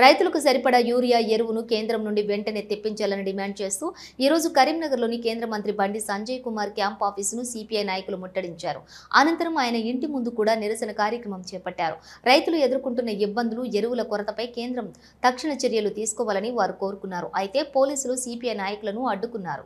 రైతులకు సరిపడా యూరియా ఎరువును కేంద్రం నుండి వెంటనే తెప్పించాలని డిమాండ్ చేస్తూ ఈ రోజు కరీంనగర్లోని కేంద్ర మంత్రి బండి సంజయ్ కుమార్ క్యాంప్ ఆఫీసును సిపిఐ నాయకులు ముట్టడించారు. అనంతరం ఆయన ఇంటి ముందు కూడా నిరసన కార్యక్రమం చేపట్టారు. రైతులు ఎదుర్కొంటున్న ఇబ్బందులు, ఎరువుల కొరతపై కేంద్రం తక్షణ చర్యలు తీసుకోవాలని వారు కోరుకున్నారు. అయితే పోలీసులు సిపిఐ నాయకులను అడ్డుకున్నారు.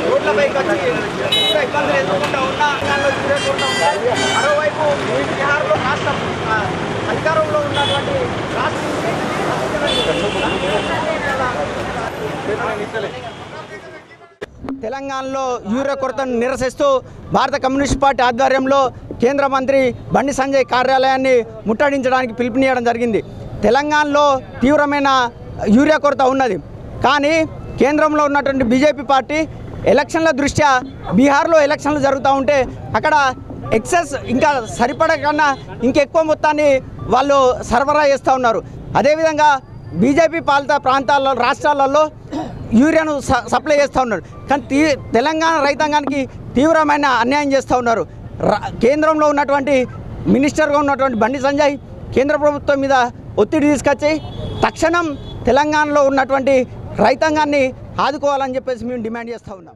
రోడ్లపై ఇబ్బందులు ఎదుర్కొంటూ ఉన్నా మరోవైపు బీహార్లో రాష్ట్ర అధికారంలో ఉన్నటువంటి తెలంగాణలో యూరియా కొరతను నిరసిస్తూ భారత కమ్యూనిస్ట్ పార్టీ ఆధ్వర్యంలో కేంద్ర మంత్రి బండి సంజయ్ కార్యాలయాన్ని ముట్టడించడానికి పిలుపునియడం జరిగింది. తెలంగాణలో తీవ్రమైన యూరియా కొరత ఉన్నది. కానీ కేంద్రంలో ఉన్నటువంటి బీజేపీ పార్టీ ఎలక్షన్ల దృష్ట్యా బీహార్లో ఎలక్షన్లు జరుగుతూ ఉంటే అక్కడ ఎక్సెస్ ఇంకా సరిపడ కన్నా ఇంకెక్కువ మొత్తాన్ని వాళ్ళు సరఫరా చేస్తూ ఉన్నారు. అదేవిధంగా బీజేపీ పాలిత ప్రాంతాల్లో రాష్ట్రాలలో యూరియాను సప్లై చేస్తూ ఉన్నారు. కానీ తెలంగాణ రైతాంగానికి తీవ్రమైన అన్యాయం చేస్తూ ఉన్నారు. కేంద్రంలో ఉన్నటువంటి మినిస్టర్గా ఉన్నటువంటి బండి సంజయ్ కేంద్ర ప్రభుత్వం మీద ఒత్తిడి తీసుకొచ్చి తక్షణం తెలంగాణలో ఉన్నటువంటి రైతాంగాన్ని ఆదుకోవాలని చెప్పేసి మేము డిమాండ్ చేస్తూ ఉన్నాం.